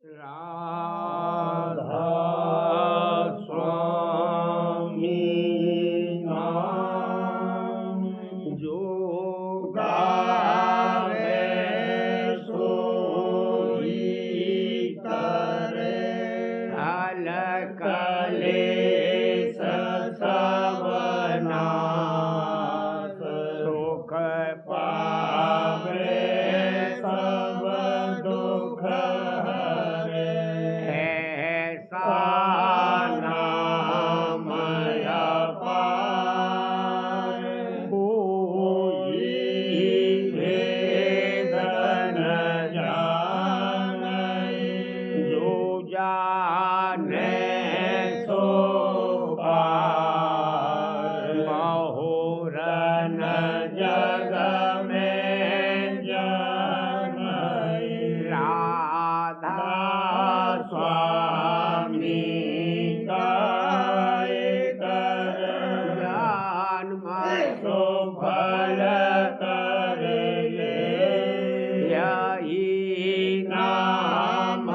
राधा स्वामी नाम जो गावे सोई करे हल कलेश सब नाश सुख पावे सब दुख हरे ऐसा नाम अपार कोई भेद न जाने जो जाने सो पार महोरन जग में जन्मई राधा स्वामी गाय कर जन्म सो फल कर ले यही नाम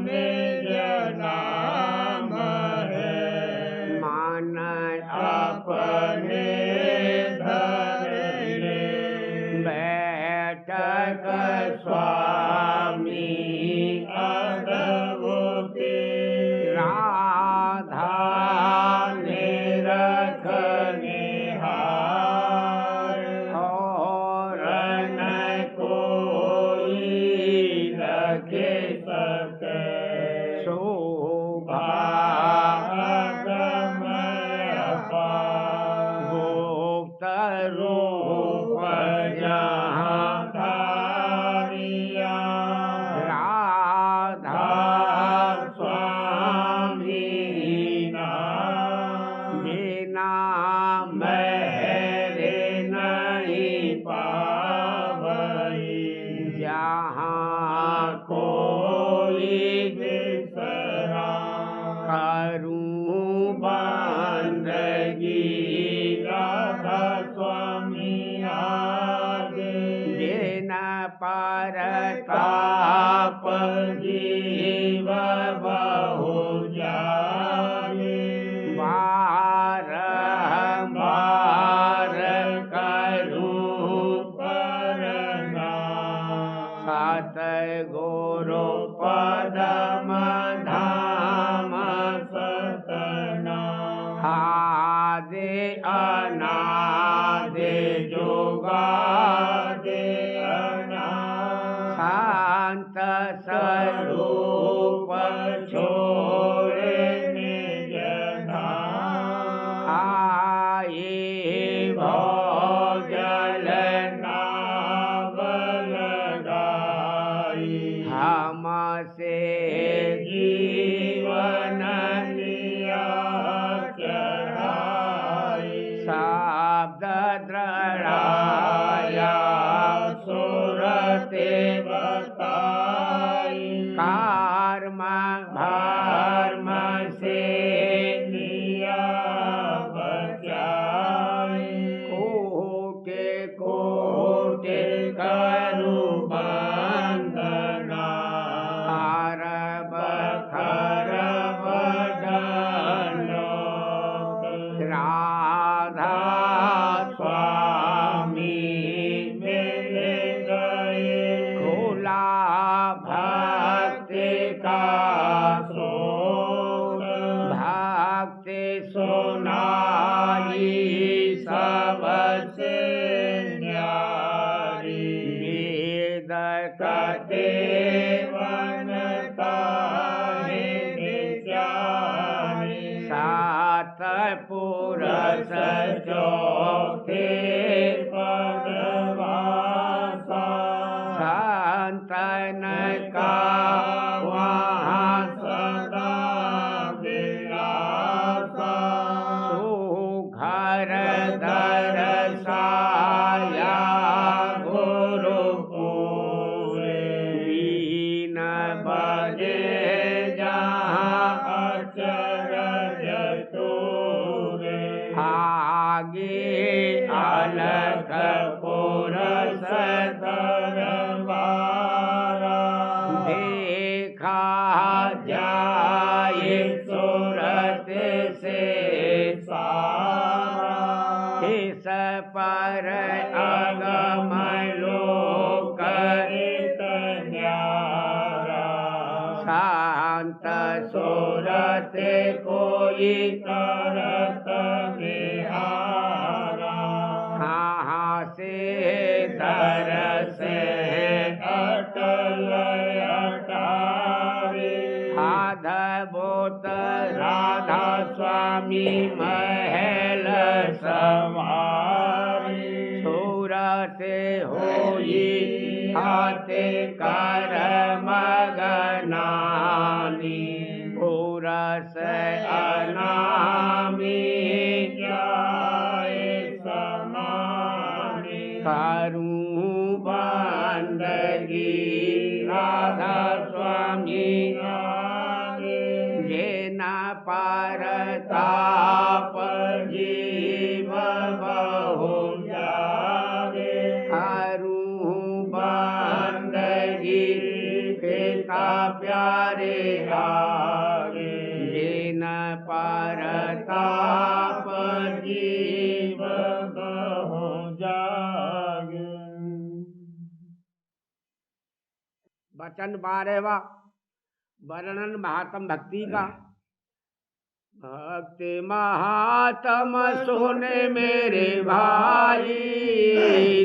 निज नाम है मान अपने धर ले बैठक स्वामी अद्भुति राधा निरख निहार और न कोई लगे सके शोभागमय गुप्त रूप जहाँ धारिया राधा स्वामी नाम बिना मेरे नहीं पावई जहाँ कोई बिसरा करूं बंदगी राधा स्वामी आगे जिन पर ताप जीव बहु जागे बारंबार करूं परनाम सतगुरु पदम धाम सतनाम आदि अनादि जुगादि अनादि शांत स्वरूप छोड़े निज धाम आए भोजल नाव लगाई हमसे जीवन लिया चढ़ाई शब्द दृढ़ाया सुरते बताई कर्म धर्म से लिया बचाई कोटि कोटि करूं वंदना हर बखर बदनों राधा स्वामी मिल गए खुला भक्ति का स्रोत भक्ति सुनाई सबसे न्यारी वेद कते वनता है विचारी सात पुरुष चौथे पदवासा संतन का वहाँ सदा विलासा सुघर दरसाया गुरुपुरे वीण बजे जहाँ अचरज तूरे आगे अलग पुरुष दरबारा देखा जाए सूरत से सारा, इस पर अगम लोक न्यारा, शांत सूरत कोई करत विहारा, हाँ से दरस अटल अटारे, अद्भुत राधा स्वामी महल सवारी, सूरत होई हाथे कर मगनानी, पुरस अनामी जाए समानी, करूं बंदगी राधा स्वामी जे न परताप जीव बहु जागे, करूं बंदगी पिता प्यारे आगे, जे न परताप जीव बहु जागे। वचन 12वां वर्णन महात्म भक्ति का। भक्ति महात्म सुने मेरे भाई,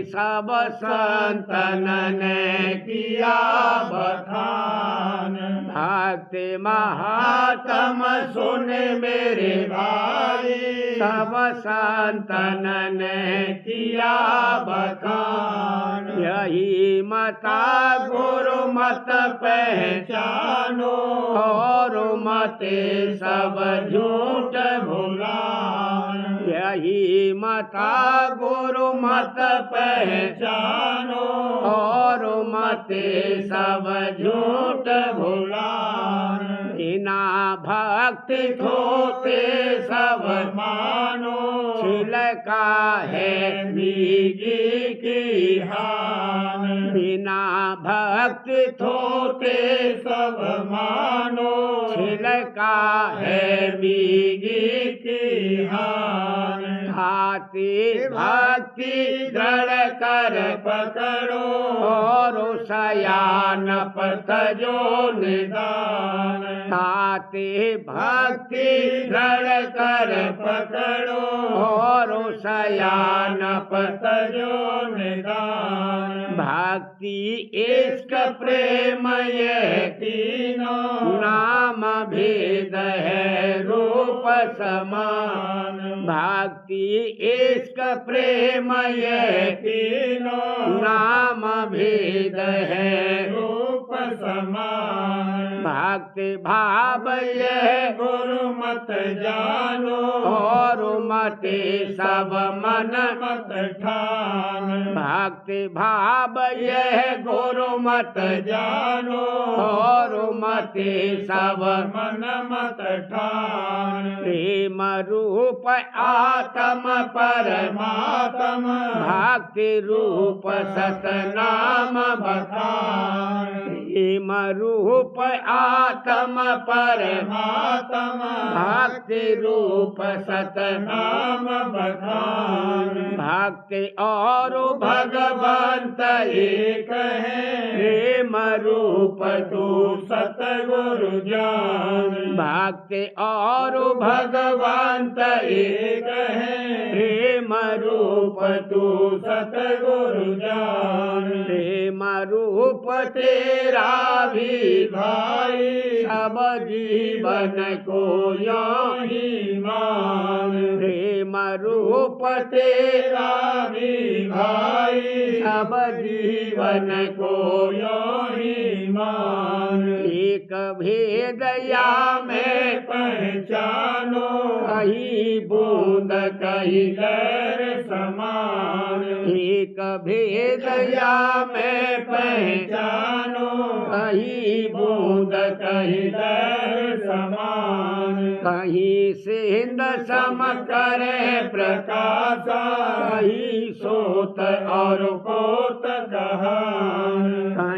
सब संतन ने किया बखान, भक्ति महात्म सुने मेरे भाई, सब संतन ने किया बखान, यही मता गुरु मत पहचानो, और मते सब झूठ भुलान, यही मता गुरु मत पहचानो, और मते सब झूठ भुलान, बिना भक्ति थोते सब मानो, छिलका है बीगी की हान, बिना भक्ति थोते सब मानो, छिलका है बीगी की हान, खाती भक्ति दृढ़ कर पकड़ो, और सयान पथ जो निदान, खाती भक्ति दृढ़ कर पकड़ो, और सयान पथ जो निदान, भक्ति इश्क प्रेम ये तीनों, नाम भेद है रूप समान, भक्ति इश्क प्रेम ये तीनों, नाम भेद है रूप समान, भक्ति भाव यह गुरु मत जानो, और मते सब मन मत ठान, भक्ति भाव यह गुरु मत जानो, और मते सब मन मत ठान, प्रेम रूप आत्म परमात्म, भक्ति रूप सतनाम बखान, प्रेम रूप आत्म परमात्म, भक्ति रूप सतनाम बखान, भक्ति और भगवंत एक है, प्रेम रूप तू सतगुरु जान, भक्ति और भगवंत एक है, प्रेम रूप तू सतगुरु जान, प्रेम रूप तेरा भी भाई, सब जीवन को यूं ही मान, प्रेम रूप तेरा भी भाई, सब जीवन को यूं ही मान, एक भेद या में पहचानो, कहीं बूंद कहीं लहर समान, एक भेद या में पहचानो, कहीं बूंद कहीं लहर समान, कहीं सिंध सम करे प्रकाशा, कहीं सोत और पोत कहान,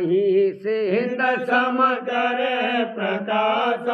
कहीं सिंध सम करे प्रकाश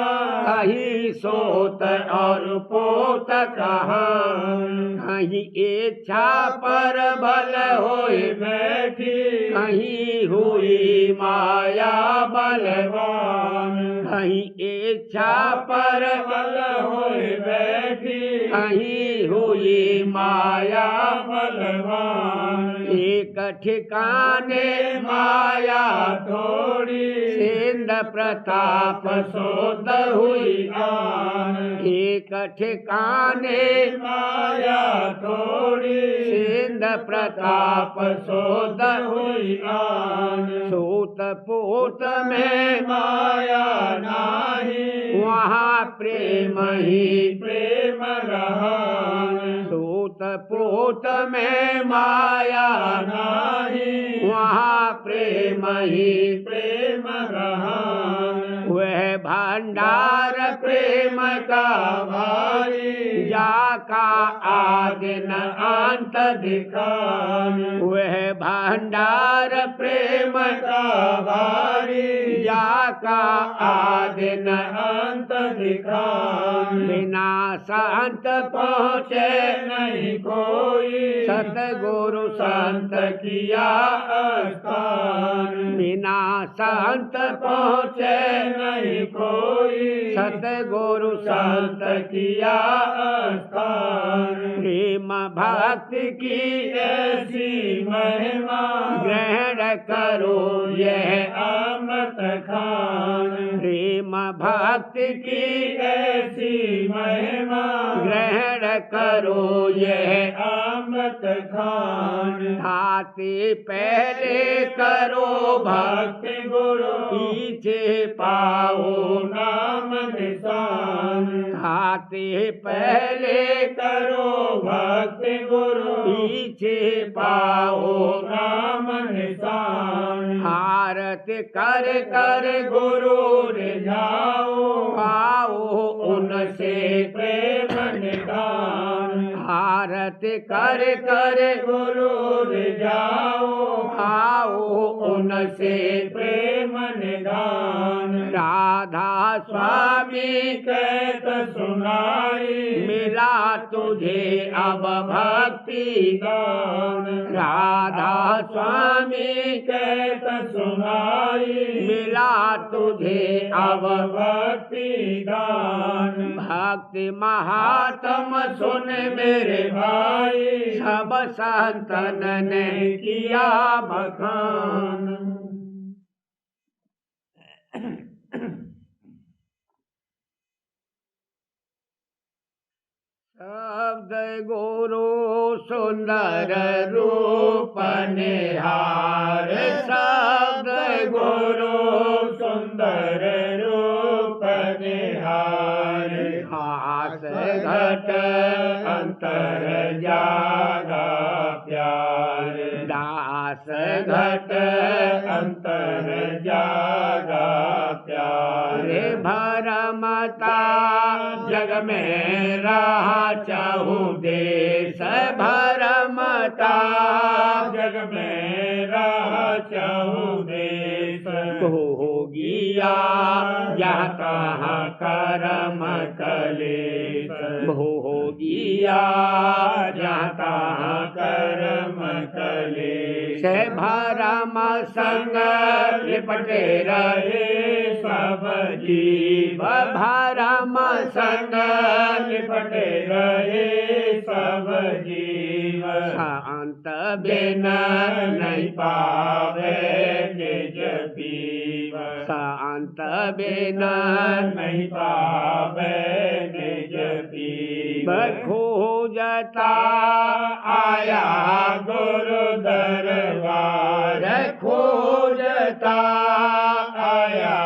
कहीं सोत और पोत कहान कहीं इच्छा पर बल होई बैठी कहीं हुई माया बलवान कहीं इच्छा पर बल होए बैठी कहीं हुई माया बलवान एक ठिकाने माया थोड़ी सिंध प्रताप सोत हुई आन एक ठिकाने माया थोड़ी सिंध प्रताप सोत हुई आन सूत पोत में माया नाही वहाँ प्रेम ही प्रेम रहान सूत पोत में माया नाही वहाँ प्रेम ही प्रेम रहान वह भंडार प्रेम का भारी जाका आदि न अंत दिखान वह भंडार प्रेम का भारी जाका आदि न अंत दिखान बिना संत पहुँचे नहीं कोई सतगुरु संत किया स्थान बिना संत पहुँचे नहीं कोई सतगुरु संत किया स्थान प्रेम भक्ति की ऐसी महिमा ग्रहण करो यह अमृत खान प्रेम भक्ति की ऐसी महिमा ग्रहण करो यह अमृत खान खाते पहले करो भक्ति गुरु पीछे पाओ नाम निशान खाते पहले करो भक्ति गुरु पीछे पाओ नाम निशान आरत कर कर गुरु रिझाओ पाओ उनसे प्रेम निदान आरत कर कर गुरु रिझाओ पाओ उनसे प्रेम निदान राधा स्वामी कहत सुनाई मिला तुझे अब भक्ति दान राधा स्वामी कहत सुनाई मिला तुझे अब भक्ति दान भक्ति महात्म सुन मेरे भाई सब संतन ने किया बखान शब्द गुरु सुंदर रूप निहार शब्द गुरु सुंदर रूप निहार हास घट अंतर जागा प्यार दास घट अंतर जागा प्यार रे भरमता जग में रहा चाहू देश भरमता जग में रहा चाहू देश भोगिया जहाँ तहाँ कर्म कलेश भोगिया जहाँ तहाँ कर्म कलेश से भरम संग लिपटे रहे सब जीव भरम संग लिपटे रहे सब जीव शांत बिना नहीं पावे निज पीव शांत बिना नहीं पावे निज पीव खोजता आया गुरु दरबार खोजता आया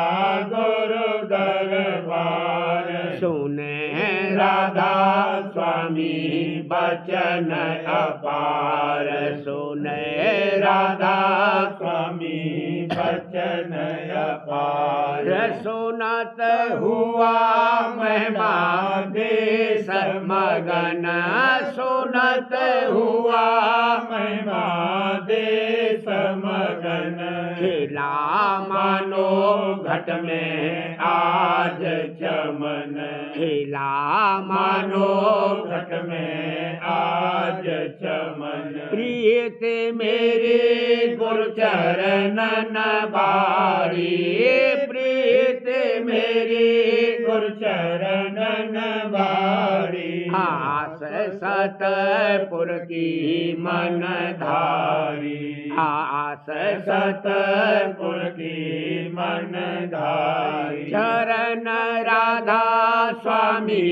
गुरु दरबार सुने राधा स्वामी बचन अपार सुने राधा स्वामी बचन अपार सुनत हुआ महिमा देश मगन सुनत हुआ महिमा देश मगन खिला मानो घट में आज चमन, खिला मानो घट में आज चमन। प्रीत मेरी गुरु चरणन बारी, प्रीत मेरी गुरु चरणन बारी। आस सतपुर की मन धारी, आस सतपुर की मन धारी। चरण राधा स्वामी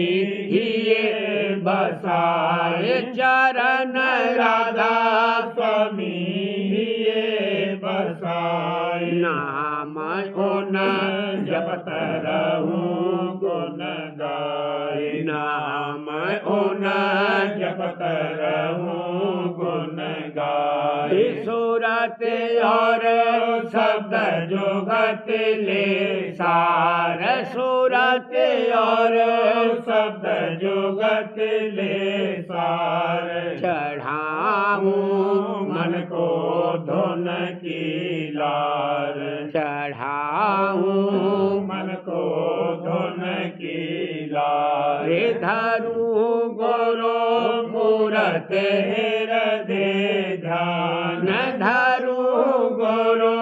हिये बसाए, चरण राधा स्वामी हिये बसाए। नाम गुण जपत रहूं गुण गाए, नाम गुण जपत रहूं गुण गाए। सूरत और शब्द जुगत ले सार, सूरत और शब्द जुगत ले सार। चढ़ाऊं मन को धुन की लार, चढ़ाऊं मन को धुन की लार। धरूं गुरु मूरत हृदय ध्यान, धरूं गुरु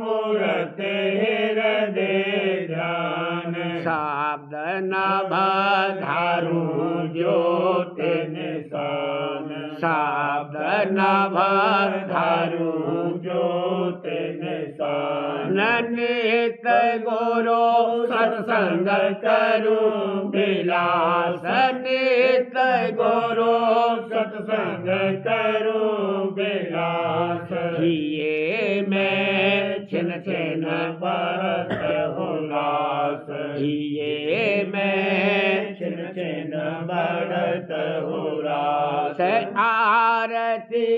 मूरत हृदय ध्यान। शब्द नभ धारूं ज्योत निशान, शब्द नभ धारूं ज्योत निशान। नित गुरु सत्संग करूं विलास, नित गुरु सत्संग करूं विलास। हिये मैं छिन छिन बरत उल्लास, हिये मैं छिन छिन बरत उल्लास। आरती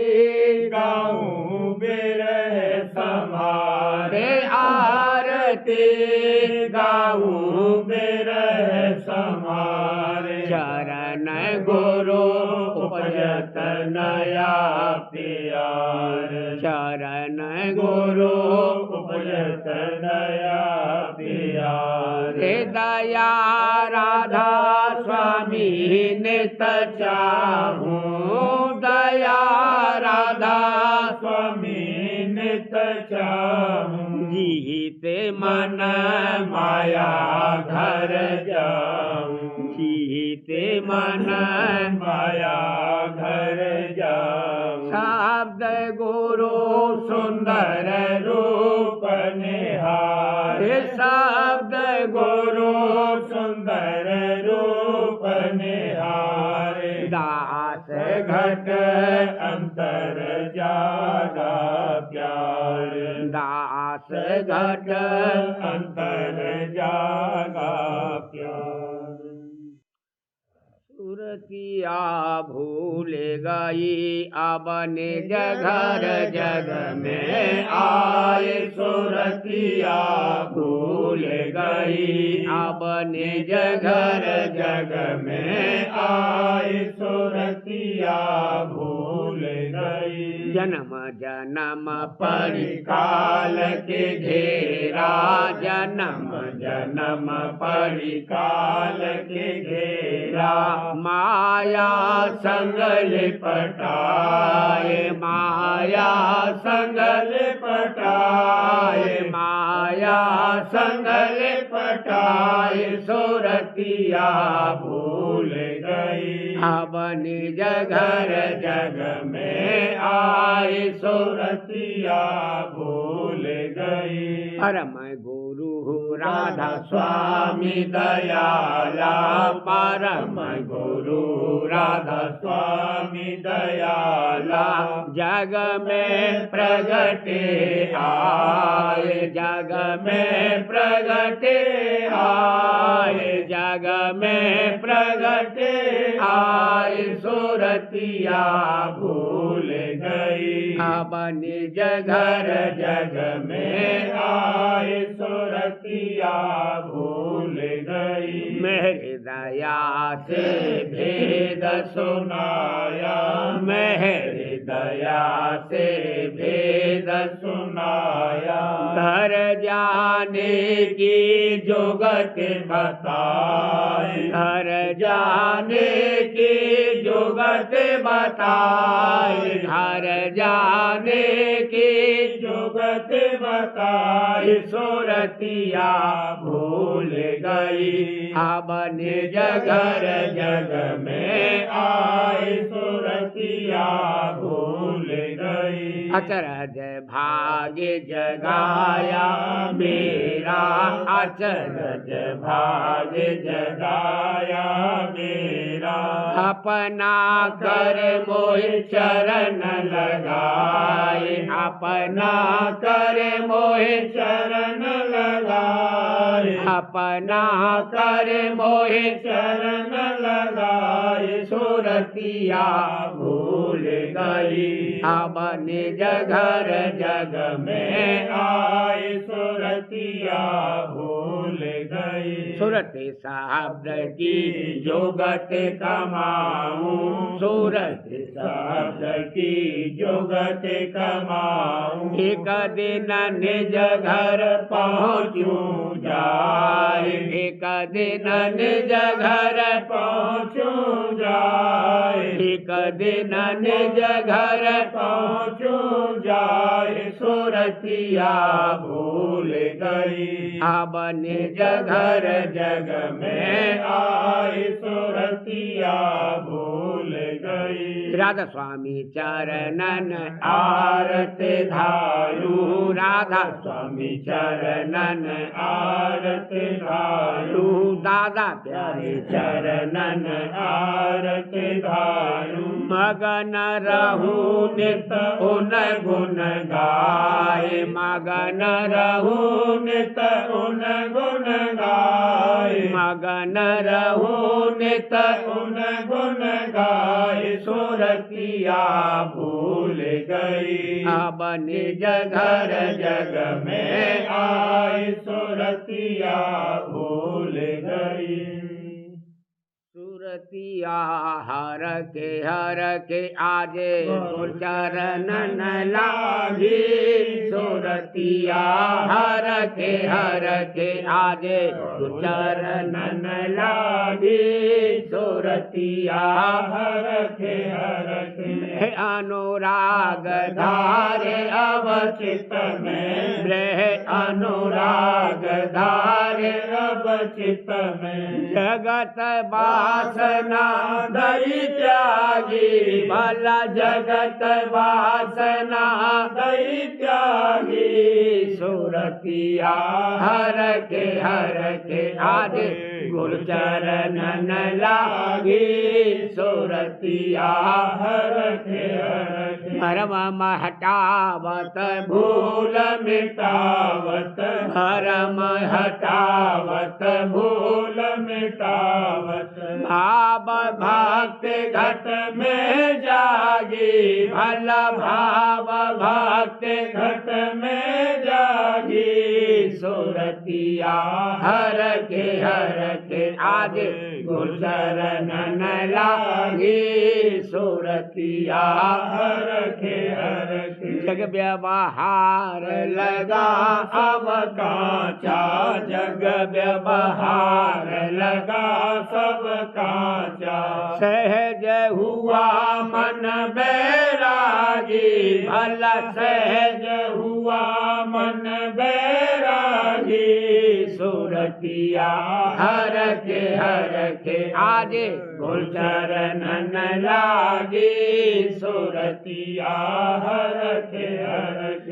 गाऊं बिरह समारे, आरती गाऊं बिरह समारे। चरण गुरु उपजत नया प्यार, चरण गुरु उपजत नया प्यार। दया राधा स्वामी नित चाहूं, दया राधा स्वामी नित चाहूं। जीते मन माया घर जाऊं, जीते मन माया घर जाऊं। शब्द गुरु सुंदर रूप निहार, शब्द गुरु सुंदर रूप निहार। दास घट अंतर जागा प्यार, दास घट अंतर जागा प्यार। सुरतिया भूल गई अब निज घर जग में आए, सुरतिया भूल गई अब निज घर जग में आए, सुरतिया भूल गई। जन्म जन्म परिकाल के घेरा, जन्म जन्म परिकाल के घेरा। माया संग लिपटाए, माया संग लिपटाए, माया संग लिपटाए। सुरतिया भूल गई अब निज घर जग में आए, सुरतिया भूल गई। परम गुरु राधा स्वामी दयाला, परम गुरु राधा स्वामी दयाला। जग में प्रगटे आए, जग में प्रगटे आए, जग में प्रगटे आए। सुरतिया भूल गई अब निज घर जग में आए, सुरतिया भूल गई। मेरी दया से भेद सुनाया, मेरी दया से भेद सुनाया। घर जाने की जुगत बताए, घर जाने की जुगत बताए, घर जाने की जुगत बताए। सुरतिया भूल गई, अब निज घर जग में आए। सुरतिया भूल गई, अचरज भाग्य जगाया मेरा, अचरज भाग्य जगाया मेरा। अपना कर मोह चरण लगाए, अपना कर मोह चरण लगाए, अपना कर मोह चरण लगाए। सुरतिया भूल गई, अब निज घर जग में आए। सुरतिया भूल गई, सुरति शब्द की जुगत कमाऊं। सूरत शब्द की जुगत कमाऊं। एक दिन निज घर पहुँचूं जाए, एक दिन निज घर पहुँचूं जाए, एक दिन निज घर पहुँचूं जाए। सुरतिया भूल गई, अब निज घर जग में आए। सुरतिया भूल गई, राधा स्वामी चरणन आरत धारू। राधा स्वामी चरणन आरत धारू। दादा प्यारे चरणन आरत धारू। मगन रहूं नित उन गुण गाए, मगन रहूं नित उन गुण गाए, मगन रहूं नित उन गुण गाए। सुरतिया भूल गई, अब निज घर जग में आए। सुरतिया भूल गई, सुरतिया हर के आजे चरणन लागी। सुरतिया हर के आजे चरणन लागी। सुरतिया हर के हे अनुराग धारे अब चित में, ब्रह अनुराग धारे अब चित में। जगत वासना दई त्यागी, भला जगत वासना दई त्यागी। सुरतिया हर के आज गुरु चरणन लागी। सुरतिया हर के भरम हटावत भूल मिटावत, भरम हटावत भूल मिटावत। भाव भक्त घट में जागी, भला भाव भक्त घट में जागी। सुरतिया हर के आज गुरु चरणन लागी। सुरतिया हर के जग व्यवहार लगा अब कांचा, जग व्यवहार लगा सब कांचा। सहज हुआ मन बैरागी, भला सहज हुआ मन बैरागी। सुरतिया हर के आज गुरु चरणन लागी। सुरतिया हर के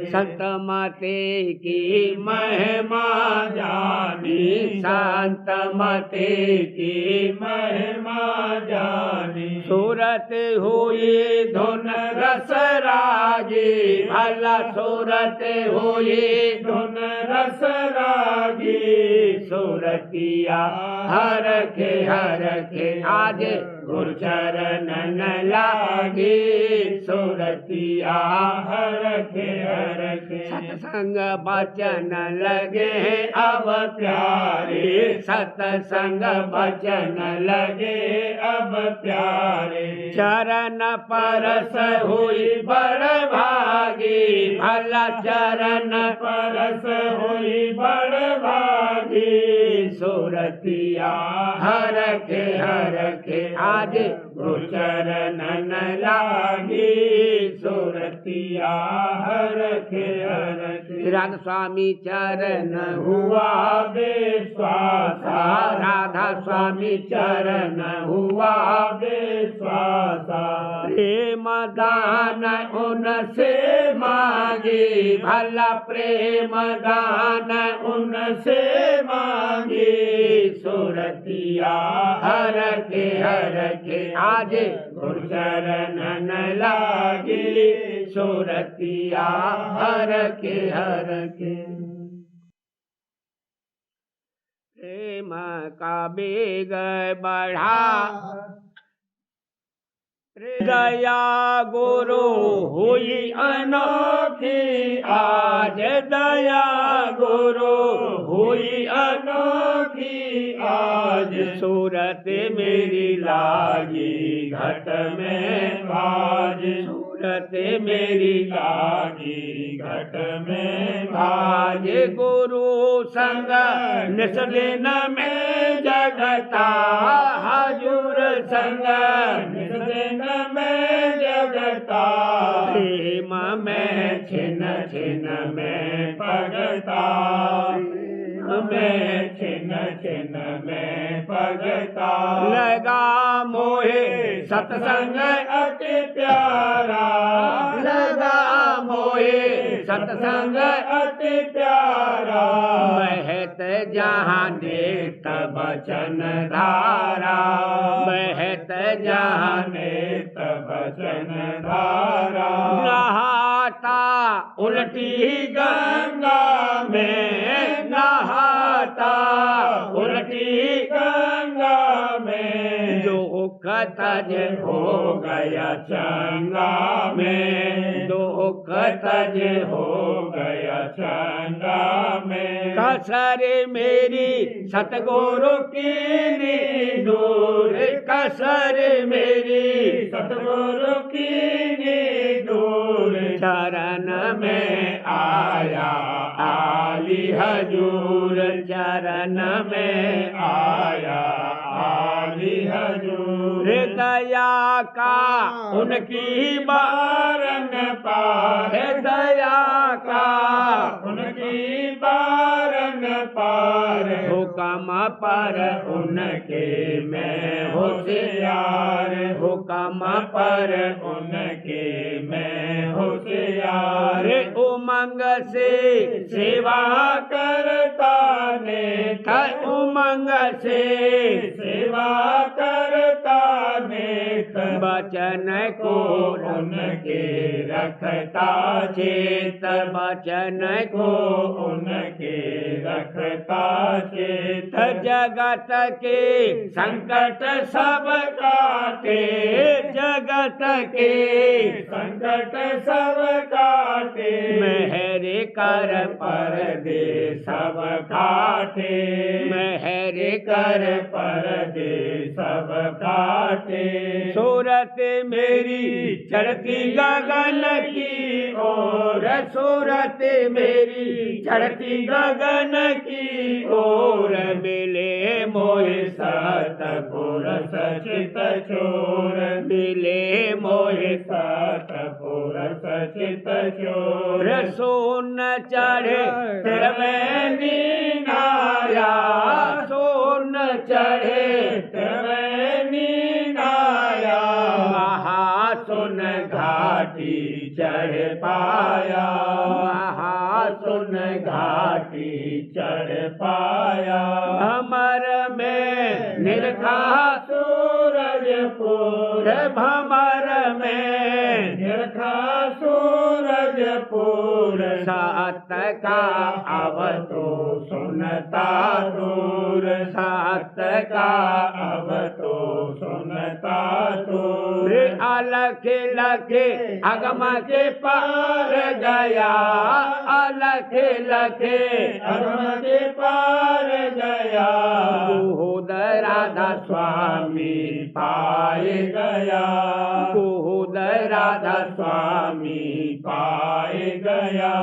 संत मते की महिमा जानी, संत मते की महिमा जानी। सूरत हुई धुन रस रागी, भला सूरत हुई धुन रस रागी। सुरतिया हर के आज गुरु चरण लागे सुरतिया हर के सत्संग बचन लगे अब प्यारे सत्संग बचन लगे अब प्यारे चरण परस हुई बड़ भागी भला चरण परस हुई बड़ भागी सुरतिया हर के आज गुरु चरण लागी सुरतिया हर के राधा स्वामी चरण हुआ विश्वासा राधा स्वामी चरण हुआ विश्वासा प्रेम दान उनसे मांगी भला प्रेम दान उनसे मांगी सुरतिया हर के आज गुरु चरण लागी सुरतिया हर के प्रेम का बेग बढ़ा दया गुरु हुई अनोखी आज दया गुरु हुई अनोखी आज सूरत मेरी लागी घट में आज सूरत मेरी लागी घट में आज गुरु संग निस्दिन में जगता हजूर संग निस्दिन में जगता प्रेम में छिन छिन में पगता में छिन में पगता लगा मोहे सत्संग अति प्यारा लगा मोहे सत्संग अति प्यारा महत जहाँ नेत बचन धारा महत जहाँ नेत बचन धारा नहाता उल्टी गंगा में नहाता उल्टी गंगा में जो कतज हो गया चंगा में जो कतज हो गया चंगा में कसर मेरी सतगुरु की दूर कसर मेरी सतगुरु की दूर चरण में आया आली हजूर चरण में आया आली हजूर दया का उनकी बारन पार दया का उनकी बारन पार हुक्म पर उनके मैं होशियार हुक्म पर उनके मैं होशियार उमंग से सेवा करता ने उमंग से सेवा करता ने बचन को उनके रखता चेत बचन को उनके रखता चेत जगत के संकट सब काटे जगत के संकट सब काटे मेहर कर पर दे सब काटे मेहर कर पर दे सब काटे सूरत मेरी चढ़ती गगन की ओर सूरत मेरी चढ़ती गगन की ओर मिले मोहि सतपुर सचित चोर मिले मोहि सतपुर सचित चोर सोन चढ़े सिर में नीनाया सोन चढ़े सिर में नीनाया महासुन घाटी चढ़ पाया महासुन घाटी चढ़ पाया भमर में निरखा सूरजपुर भमर में निरखा सूरजपुर सत्य का अब तो सुनता दूर, सत्य का अब तो सुनता दूर। अलख लखे अगम के पार गया, अलख लखे अगम के पार गया, खुद राधा स्वामी पाए गया, खुद राधा स्वामी पाए गया।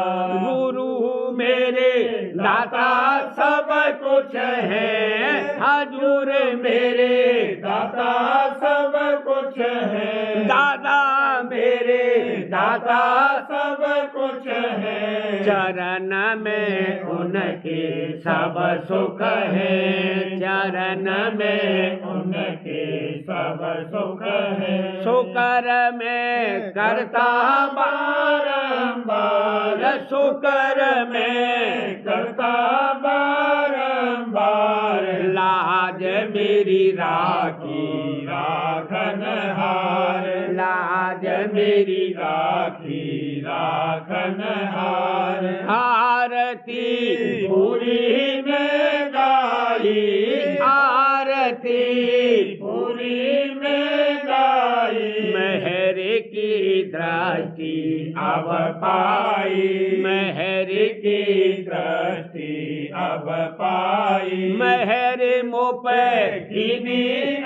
गुरु मेरे दाता सब कुछ है, हजूर मेरे दाता सब कुछ है, दादा मेरे दाता सब कुछ है। चरण में उनके सब सुख है, चरण में उनके सब सुख है। शुकर में करता बारंबार, शुकर में करता बारंबार। लाज मेरी राखी राखन हार, लाज मेरी राखी राखन हार। आरती पूरी में गाई, आरती पूरी में गाई। मेहर की दृष्टि अब पाई, मेहर की दृष्टि अब पाई। मेहर मुँह पे कीनी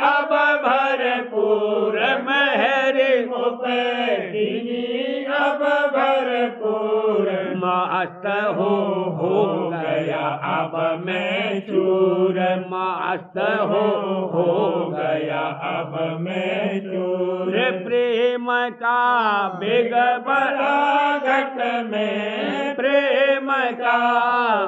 अब भरपूर, मेहर मुँह पे कीनी अब भरपूर। मस्त हो गया अब मैं चूर, मस्त हो गया अब मैं चूर। प्रेम का बेग बड़ा घट में, प्रेम का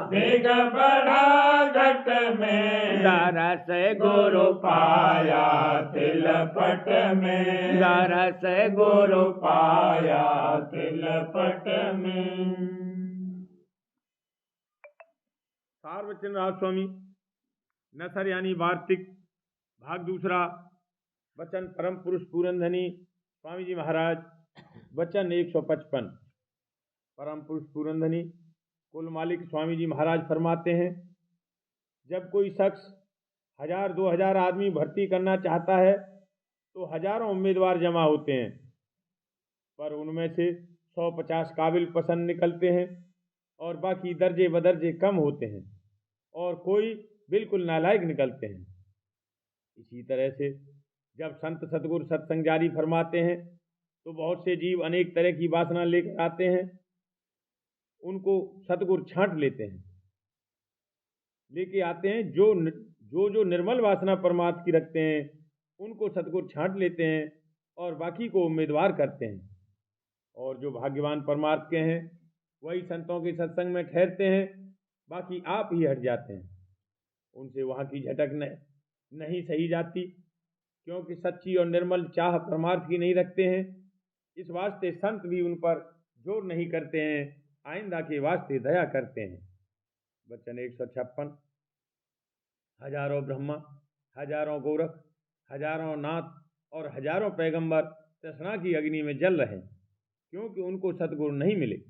बेग बड़ा घट में। दरस गुरु पाया तिलपट में, दरस गुरु पाया तिलपट में। सार्वचन राज स्वामी नसर यानी वार्तिक भाग दूसरा। वचन परम पुरुष पूरनधनी स्वामी जी महाराज। वचन 155। परम पुरुष पूरनधनी कुल मालिक स्वामी जी महाराज फरमाते हैं, जब कोई शख्स 1000-2000 आदमी भर्ती करना चाहता है तो हजारों उम्मीदवार जमा होते हैं, पर उनमें से 100-50 काबिल पसंद निकलते हैं और बाकी दर्जे बदर्जे कम होते हैं और कोई बिल्कुल नालायक निकलते हैं। इसी तरह से जब संत सतगुरु सत्संग जारी फरमाते हैं तो बहुत से जीव अनेक तरह की वासना लेकर आते हैं, उनको सतगुरु छांट लेते हैं, लेके आते हैं। जो निर्मल वासना परमात्मा की रखते हैं उनको सतगुरु छांट लेते हैं और बाकी को उम्मीदवार करते हैं। और जो भाग्यवान परमार्थ के हैं वही संतों के सत्संग में ठहरते हैं, बाकी आप ही हट जाते हैं। उनसे वहाँ की झटक नहीं सही जाती, क्योंकि सच्ची और निर्मल चाह परमार्थ की नहीं रखते हैं। इस वास्ते संत भी उन पर जोर नहीं करते हैं, आइंदा के वास्ते दया करते हैं। वचन 156। हजारों ब्रह्मा, हजारों गोरख, हजारों नाथ और हजारों पैगंबर तृष्णा की अग्नि में जल रहे, क्योंकि उनको सतगुरु नहीं मिले।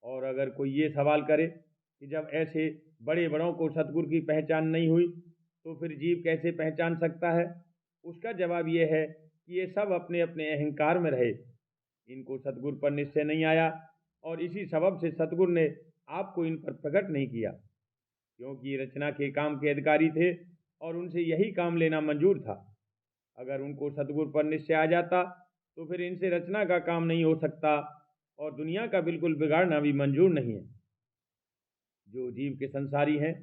और अगर कोई ये सवाल करे कि जब ऐसे बड़े बड़ों को सतगुरु की पहचान नहीं हुई तो फिर जीव कैसे पहचान सकता है, उसका जवाब ये है कि ये सब अपने अपने अहंकार में रहे, इनको सतगुरु पर निश्चय नहीं आया और इसी सबब से सतगुरु ने आपको इन पर प्रकट नहीं किया, क्योंकि रचना के काम के अधिकारी थे और उनसे यही काम लेना मंजूर था। अगर उनको सतगुरु पर निश्चय आ जाता तो फिर इनसे रचना का काम नहीं हो सकता और दुनिया का बिल्कुल बिगाड़ना भी मंजूर नहीं है। जो जीव के संसारी हैं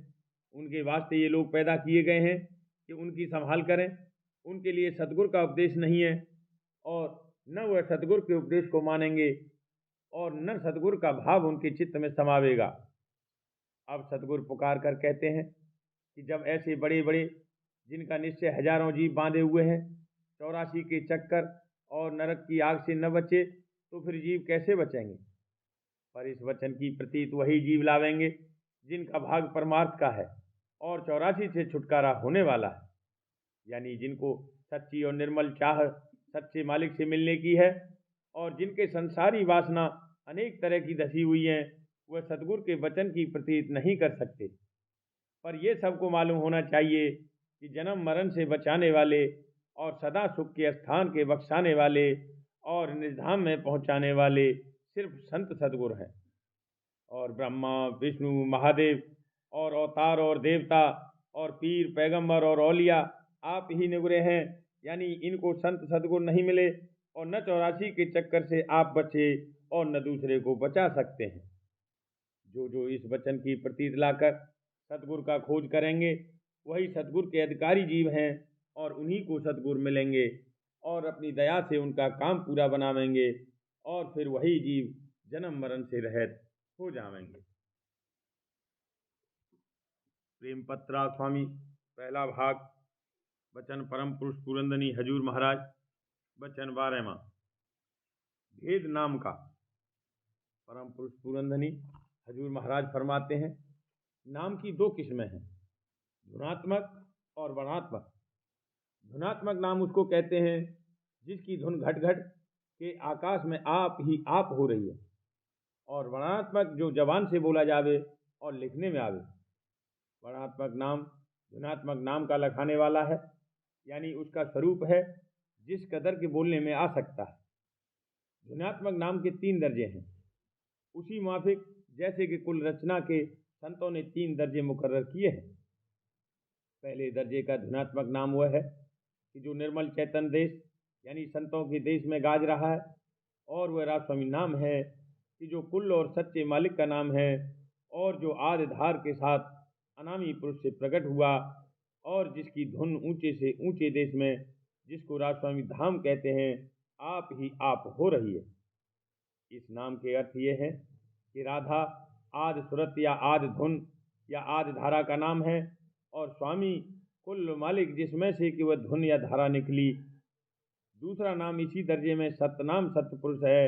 उनके वास्ते ये लोग पैदा किए गए हैं कि उनकी संभाल करें। उनके लिए सतगुरु का उपदेश नहीं है और न वह सतगुरु के उपदेश को मानेंगे और न सतगुरु का भाव उनके चित्त में समावेगा। अब सतगुरु पुकार कर कहते हैं कि जब ऐसे बड़े बड़े जिनका निश्चय हजारों जीव बांधे हुए हैं 84 के चक्कर और नरक की आग से न बचे तो फिर जीव कैसे बचेंगे। पर इस वचन की प्रतीत वही जीव लावेंगे जिनका भाग परमार्थ का है और 84 से छुटकारा होने वाला है, यानी जिनको सच्ची और निर्मल चाह सच्चे मालिक से मिलने की है और जिनके संसारी वासना अनेक तरह की धसी हुई हैं वह सतगुरु के वचन की प्रतीत नहीं कर सकते। पर यह सबको मालूम होना चाहिए कि जन्म मरण से बचाने वाले और सदा सुख के स्थान के बख्शाने वाले और निधाम में पहुंचाने वाले सिर्फ संत सतगुरु हैं। और ब्रह्मा विष्णु महादेव और अवतार और देवता और पीर पैगंबर और औलिया आप ही निगुरे हैं, यानी इनको संत सतगुरु नहीं मिले और न 84 के चक्कर से आप बचे और न दूसरे को बचा सकते हैं। जो इस वचन की प्रतीत लाकर सतगुरु का खोज करेंगे वही सतगुरु के अधिकारी जीव हैं और उन्हीं को सतगुरु मिलेंगे और अपनी दया से उनका काम पूरा बनावेंगे और फिर वही जीव जन्म मरण से रहित हो जाएंगे। प्रेम पत्रा स्वामी पहला भाग। वचन परम पुरुष पुरंदनी हजूर महाराज। वचन 12वां। भेद नाम का। परम पुरुष पुरंदनी हजूर महाराज फरमाते हैं, नाम की 2 किस्में हैं, धुनात्मक और वर्णात्मक। धुनात्मक नाम उसको कहते हैं जिसकी धुन घट घट के आकाश में आप ही आप हो रही है, और वर्णात्मक जो जबान से बोला जावे और लिखने में आवे। वर्णात्मक नाम धुनात्मक नाम का लखाने वाला है, यानी उसका स्वरूप है जिस कदर के बोलने में आ सकता है। धुनात्मक नाम के 3 दर्जे हैं, उसी माफिक जैसे कि कुल रचना के संतों ने 3 दर्जे मुकर्रर किए हैं। पहले दर्जे का धुनात्मक नाम वह है कि जो निर्मल चैतन्य देश यानी संतों के देश में गाज रहा है, और वह राजस्वामी नाम है कि जो कुल और सच्चे मालिक का नाम है और जो आदि धार के साथ अनामी पुरुष से प्रकट हुआ और जिसकी धुन ऊंचे से ऊंचे देश में, जिसको राजस्वामी धाम कहते हैं, आप ही आप हो रही है। इस नाम के अर्थ ये है कि राधा आदि सुरत या आदि धुन या आदि धारा का नाम है और स्वामी कुल मालिक जिसमें से कि वह धुन या धारा निकली। दूसरा नाम इसी दर्जे में सतनाम सतपुरुष है,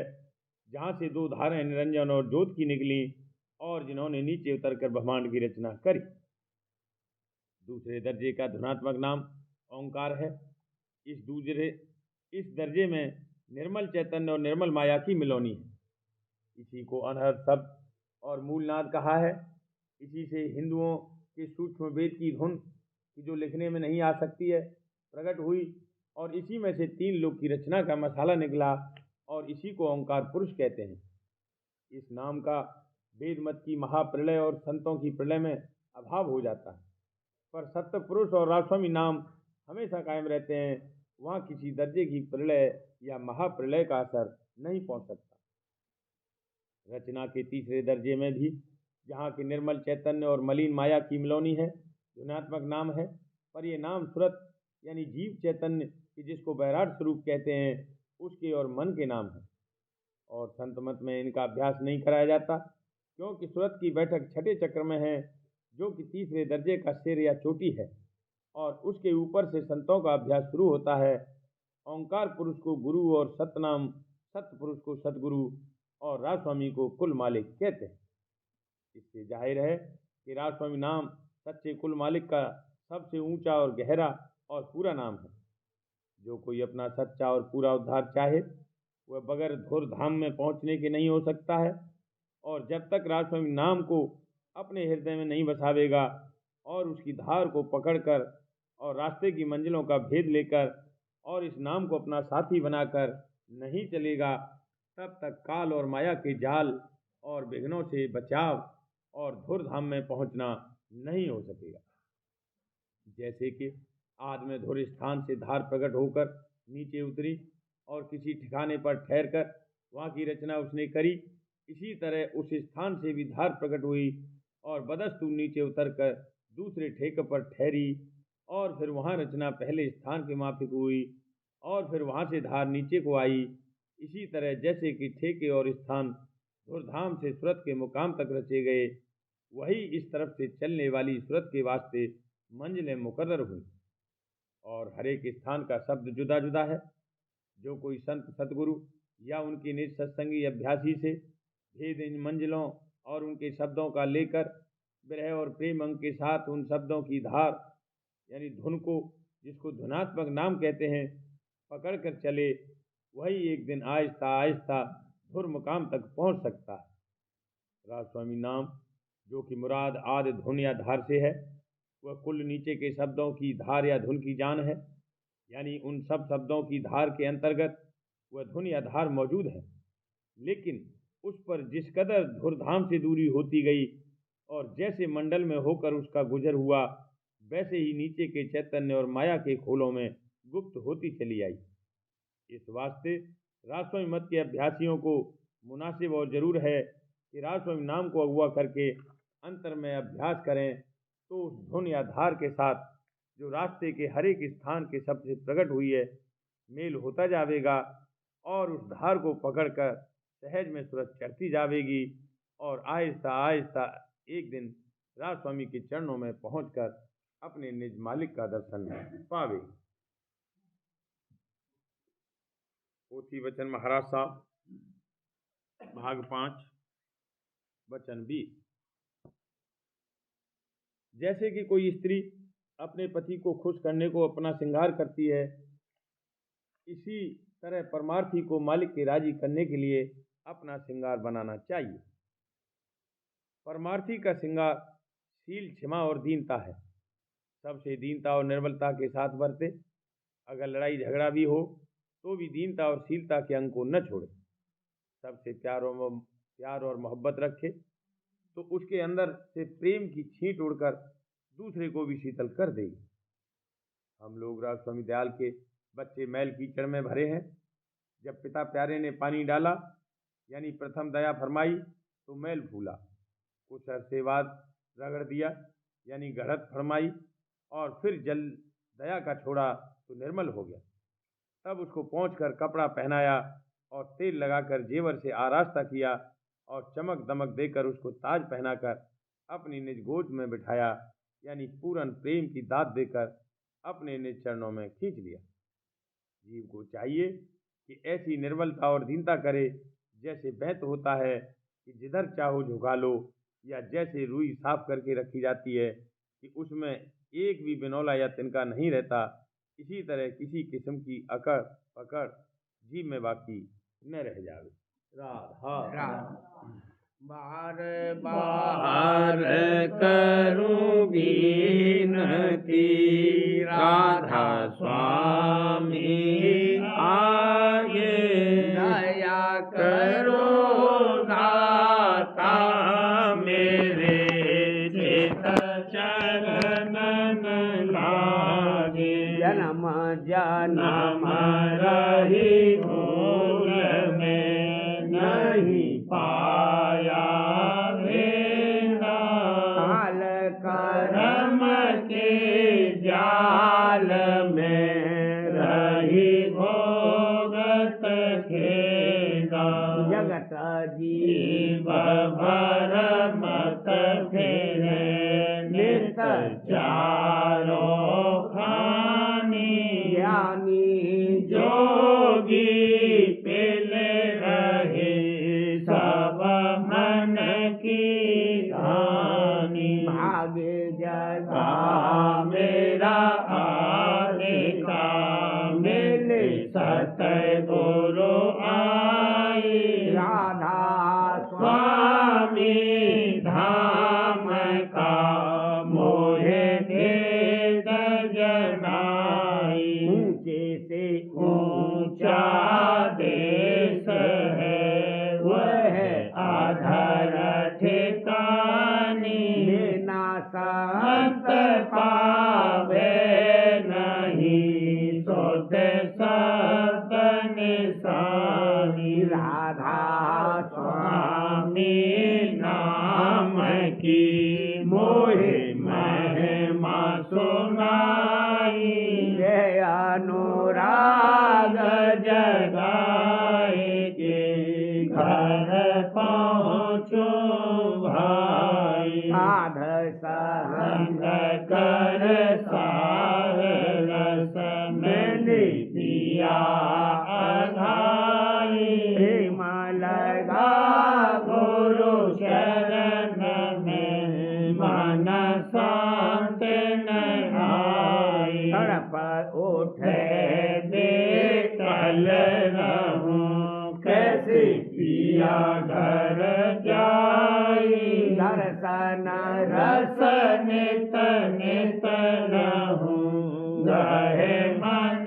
जहाँ से 2 धाराएं निरंजन और ज्योत की निकली और जिन्होंने नीचे उतरकर ब्रह्मांड की रचना करी। दूसरे दर्जे का धुनात्मक नाम ओंकार है। इस दर्जे में निर्मल चैतन्य और निर्मल माया की मिलौनी है। इसी को अनहद शब्द और मूलनाद कहा है। इसी से हिंदुओं के सूक्ष्म वेद की धुन की जो लिखने में नहीं आ सकती है प्रकट हुई, और इसी में से 3 लोक की रचना का मसाला निकला और इसी को ओंकार पुरुष कहते हैं। इस नाम का वेद मत की महाप्रलय और संतों की प्रलय में अभाव हो जाता है, पर सत्य पुरुष और राजस्वामी नाम हमेशा कायम रहते हैं। वहाँ किसी दर्जे की प्रलय या महाप्रलय का असर नहीं पहुँच सकता। रचना के तीसरे दर्जे में भी जहाँ की निर्मल चैतन्य और मलिन माया की मिलौनी है, धुनात्मक नाम है, पर यह नाम सूरत यानी जीव चैतन्य कि जिसको बैराट स्वरूप कहते हैं, उसके और मन के नाम है। और संत मत में इनका अभ्यास नहीं कराया जाता, क्योंकि सूरत की बैठक छठे चक्र में है, जो कि तीसरे दर्जे का सिर या चोटी है, और उसके ऊपर से संतों का अभ्यास शुरू होता है। ओंकार पुरुष को गुरु और सतनाम सत्य पुरुष को सतगुरु और राजस्वामी को कुल मालिक कहते हैं। इससे जाहिर है कि राजस्वामी नाम सच्चे कुल मालिक का सबसे ऊंचा और गहरा और पूरा नाम है। जो कोई अपना सच्चा और पूरा उद्धार चाहे वह बगैर धुर धाम में पहुंचने के नहीं हो सकता है, और जब तक राजस्वामी नाम को अपने हृदय में नहीं बसावेगा और उसकी धार को पकड़कर और रास्ते की मंजिलों का भेद लेकर और इस नाम को अपना साथी बनाकर नहीं चलेगा, तब तक काल और माया के जाल और विघ्नों से बचाव और धुर धाम में पहुंचना नहीं हो सकेगा। जैसे कि आदि में धुर स्थान से धार प्रकट होकर नीचे उतरी और किसी ठिकाने पर ठहरकर वहाँ की रचना उसने करी, इसी तरह उस स्थान से भी धार प्रकट हुई और बदस्तु नीचे उतरकर दूसरे ठेके पर ठहरी, और फिर वहाँ रचना पहले स्थान के माफिक हुई और फिर वहाँ से धार नीचे को आई। इसी तरह जैसे कि ठेके और स्थान धुरधाम से सूरत के मुकाम तक रचे गए, वही इस तरफ से चलने वाली सूरत के वास्ते मंजिलें मुकर्रर हुई, और हर एक स्थान का शब्द जुदा जुदा है। जो कोई संत सतगुरु या उनकी निज सत्संगी अभ्यासी से भेद इन मंजिलों और उनके शब्दों का लेकर विरह और प्रेम अंग के साथ उन शब्दों की धार यानी धुन को, जिसको धुनात्मक नाम कहते हैं, पकड़ कर चले, वही एक दिन आहिस्ता आहिस्ता धुर मुकाम तक पहुंच सकता है। राजस्वामी नाम जो कि मुराद आदि धुन या धार से है, वह कुल नीचे के शब्दों की धार या धुन की जान है, यानी उन सब शब्दों की धार के अंतर्गत वह धुन या धार मौजूद है, लेकिन उस पर जिस कदर धुरधाम से दूरी होती गई और जैसे मंडल में होकर उसका गुजर हुआ, वैसे ही नीचे के चैतन्य और माया के खोलों में गुप्त होती चली आई। इस वास्ते राजस्वामी मत के अभ्यासियों को मुनासिब और जरूर है कि राजस्वामी नाम को अगुआ करके अंतर में अभ्यास करें, तो उस धुन या धार के साथ जो रास्ते के हर एक स्थान के शब्द से प्रकट हुई है मेल होता जाएगा और उस धार को पकड़कर सहज में सूरत चढ़ती जाएगी और आहिस्ता आहिस्ता एक दिन राजस्वामी के चरणों में पहुंचकर अपने निज मालिक का दर्शन पावे। पोथी वचन महाराज साहब, भाग 5, वचन 20। जैसे कि कोई स्त्री अपने पति को खुश करने को अपना श्रृंगार करती है, इसी तरह परमार्थी को मालिक के राजी करने के लिए अपना श्रृंगार बनाना चाहिए। परमार्थी का श्रृंगार शील, क्षमा और दीनता है। सबसे दीनता और निर्बलता के साथ बरते। अगर लड़ाई झगड़ा भी हो तो भी दीनता और शीलता के अंग को न छोड़े। सबसे प्यार और मोहब्बत रखे तो उसके अंदर से प्रेम की छींट उड़कर दूसरे को भी शीतल कर देगी। हम लोग राजस्वामी दयाल के बच्चे मैल कीचड़ में भरे हैं। जब पिता प्यारे ने पानी डाला यानी प्रथम दया फरमाई तो मैल फूला, कुछ अरसे बाद रगड़ दिया यानी गढ़त फरमाई और फिर जल दया का छोड़ा तो निर्मल हो गया। तब उसको पहुंचकर कपड़ा पहनाया और तेल लगाकर जेवर से आरास्ता किया और चमक दमक देकर उसको ताज पहनाकर अपनी निज गोद में बिठाया यानी पूर्ण प्रेम की दात देकर अपने निज चरणों में खींच लिया। जीव को चाहिए कि ऐसी निर्बलता और दीनता करे जैसे बहत होता है कि जिधर चाहो झुका लो, या जैसे रुई साफ करके रखी जाती है कि उसमें एक भी बिनौला या तिनका नहीं रहता, इसी तरह किसी किस्म की अकड़ पकड़ जीव में बाकी न रह जावे। राधा बार बार करूं विनती, राधा स्वामी आगे दया करो दाता मेरे चित चरणन लागे। जन्म जन्म रही भूल में नहीं पाया मेरा, हाल करम के जाल में रही भोगत खेगा। जगत जीव भर मत फेरे नित चारों खानी, ज्ञानी जोगी पिले रहे सब मन की धानी। भागे जगा मेरा आगे का मिले सत गुरु आई, राधा स्वामी धाम का मोहे दे जनाई। ऊंचे से ऊंचा देश है वह आधार ठिकानी, ना संत पावे नहीं सोत सब निशानी। राधा स्वामी नाम की मोहे महिमा सुनाई, जय अनुराग जगाए के घर पहुँचो भाई। साध संग कर सार रस मैंने दिया अधाई, प्रेम लगा गुरु शरण में मन शांत नहाई। तड़प उठे दे कल रहूं कैसे पिया घर जाई, नित नित रहूं गहे मन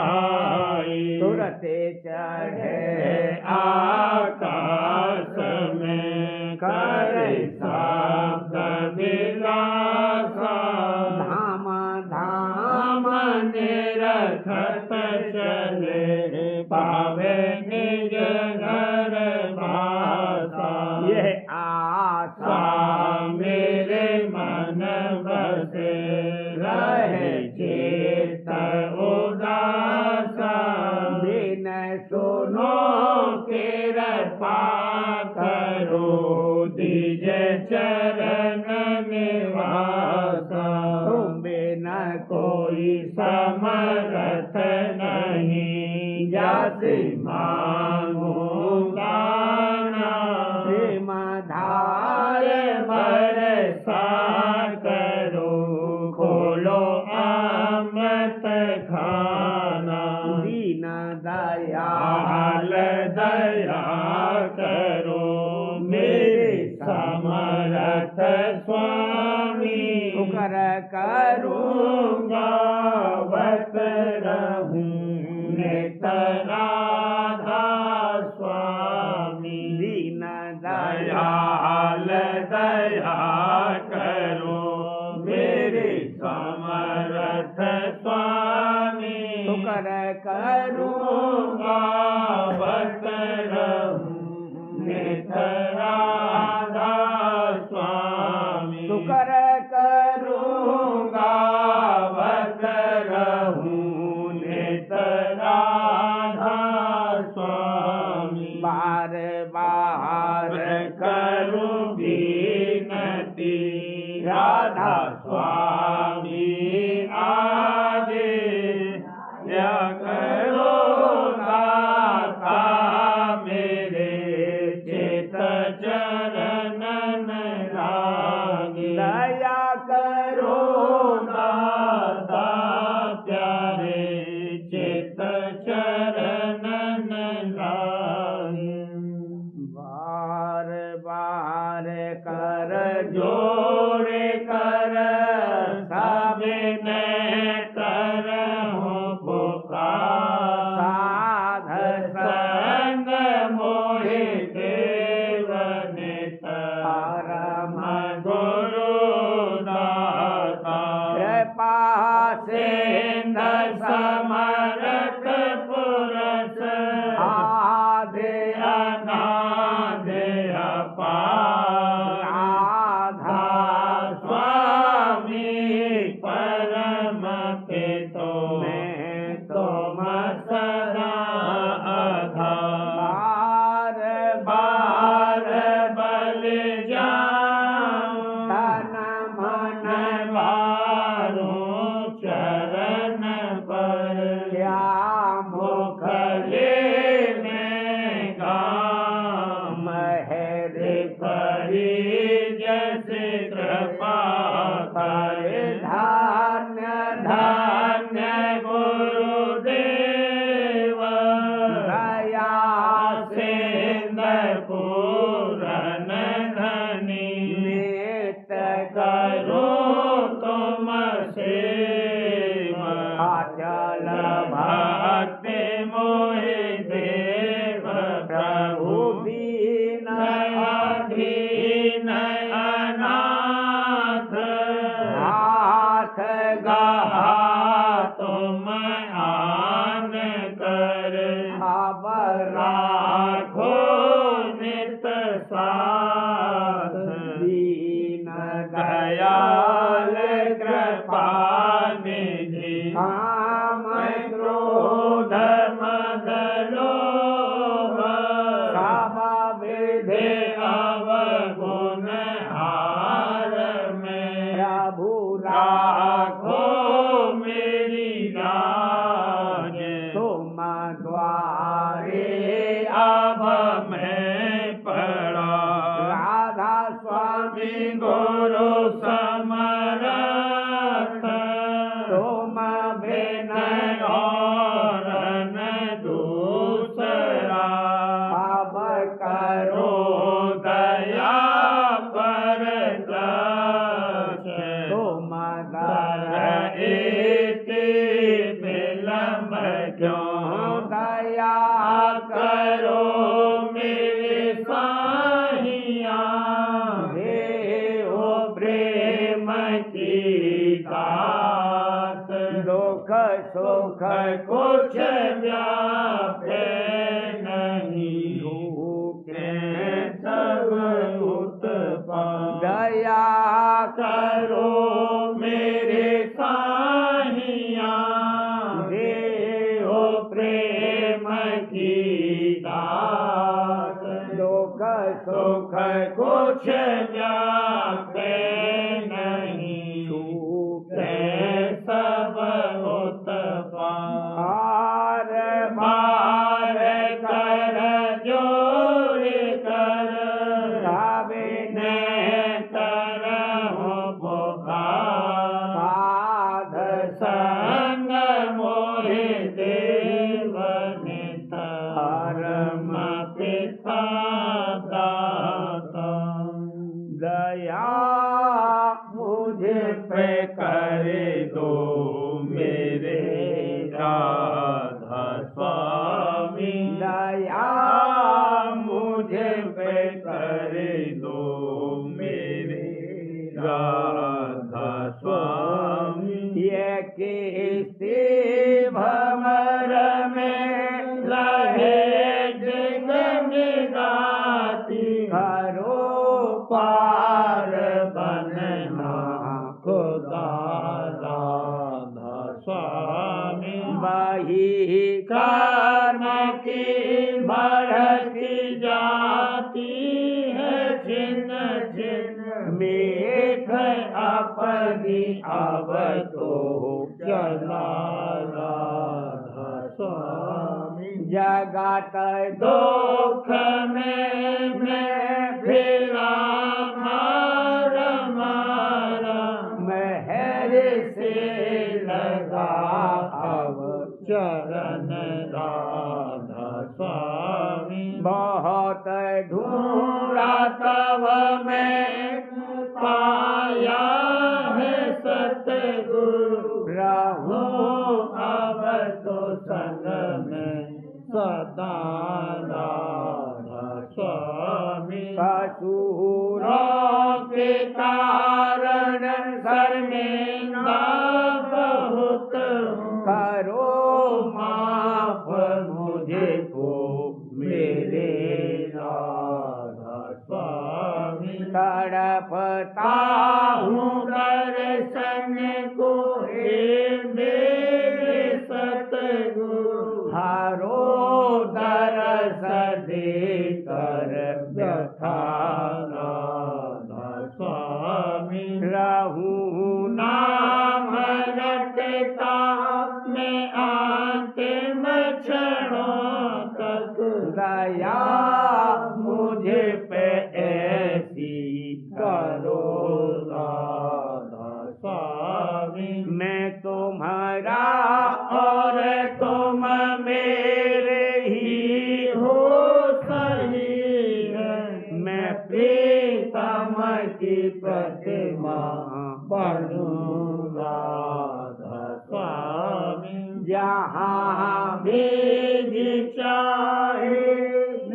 थिरताई सुरते चढ़े आकाश में करे शब्द विलासा धाम धाम निरखत चले पावे निज घर भाषा यह आशा मेरे मन बसे रहे चेत उदासा दिन सुनो कृपा करो दिज चरण निवासा तुम बिना कोई समरथ नहीं जाति मांगो दाना प्रेम धार बरसा करो खोलो अमृत खाना दीन हाल दयाल दया करो मेरे समरथ स्वामी शुकर करूँगा गावत रहूं नित राधा स्वामी दीन दयाल दया करो मेरे समरथ स्वामी शुकर करूँगा गावत रहूं नित राधा स्वामी शुकर करूँगा गावत रहूं नित राधा स्वामी बार बार करूं विनती राधा स्वामी आजे या करो दाता मेरे चित चरण लागे दया करो दाता प्यारे चित चरण लागे बार बार कर जोड़े कर सबने करहूं पुकार साध संग मोहि देव नित परम गुरु दाता कृपा सिंध समरथ पुरस आदि अनादि अपार राधा स्वामी परम पितो मैं तुम सदा आधार बार बार बल जाऊं तन मन वारों चरण पर श्याम मुखले में गाम महर परी जैसे कृपा कर धान्य धन्य गुरुदेव दया सिंध पूरन धनी नित करो तुम सेवा अचल भक्ति मोहि देव प्रभु दीन अधीन अनाथ हाथ गहा तुम आन कर अब राखो नित साथ दीन दयाल कृपा निधि काम क्रोध मद लोभ सब विधि अवगुण हार में प्रभु राखो मेरी लाज तुम द्वारे अब मैं पड़ा राधा स्वामी गुरु समरथ तुम बिन और न दूसरा अब करो दया पर दर इति विलम्ब क्यों दया करो मेरे साहिया देहो प्रेम की दात दुख सुख कुछ व्यापे नहीं झूठे सब उत्पन्न दया करो मेरे साहिया देहो प्रेम की दात दुख सुख कुछ व्यापे नहीं झूठे सब उत्पन्न पार मार कर जोड़ कर साबिने तरह पुकार साध संग मोहि देवनित परम पिता दाता दया मुझे पे करे दो मेरे राधा स्वामी दया मुझे पे करे दो मेरे राधा स्वामी ये किस्ती भमर में लहे जग गाती करो पार बनना खुदा राधा स्वामी बही कर्म की बढ़ती जाती है छिन्न छिन्न मेघ अपनी अब तो चला राधा स्वामी जगत दुख में मैं फिरा मारा मारा महर से लगा अब चरण राधा स्वामी बहुत ढूंढा तब मैं पाया है सतगुरु रहूं अब तो संग में सदा राधा स्वामी कसूरों के कारण शर्मिंदा बहुत हूँ करो माफ मुझे को मेरे राधा स्वामी तड़पता हूँ दर्शन को हे मेरे सतगुरु हरो दरस कर व्यथा राधा स्वामी रहूं नाम रटता मैं अंतिम क्षणों तक दया मुझे पे ऐसी करो राधा स्वामी मैं तुम्हारा और तुम मेरे ही हो सही है मैं प्रीतम की प्रतिमा बनूं राधा स्वामी जहाँ भी चाहे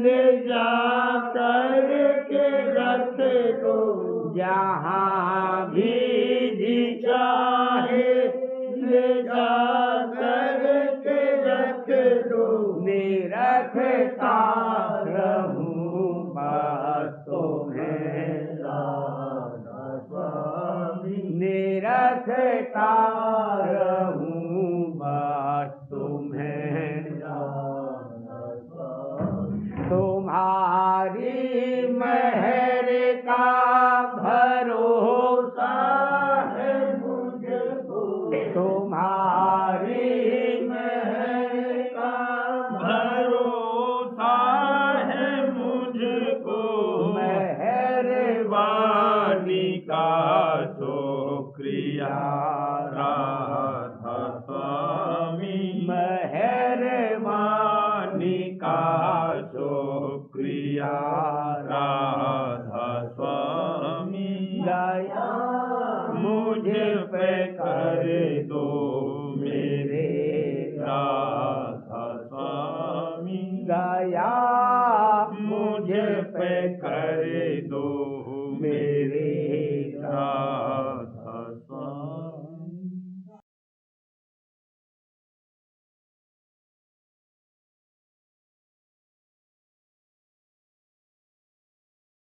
ले जा कर के रख दो जहाँ भी चाहे ले जा कर के रख दो निरखता रहूं बस तुम्हें राधा स्वामी निरखता रहूं बस तुम्हें राधा स्वामी तुम्हारी मेहर का भरोसा है मुझको तुम्हारी मेहर का भरोसा है मुझको मेहरबानी का शुक्रिया राधा स्वामी मेहरबानी का शुक्रिया राधा स्वामी दया मुझ पे कर दो मेरे राधा स्वामी, दया मुझ पे कर दो मेरे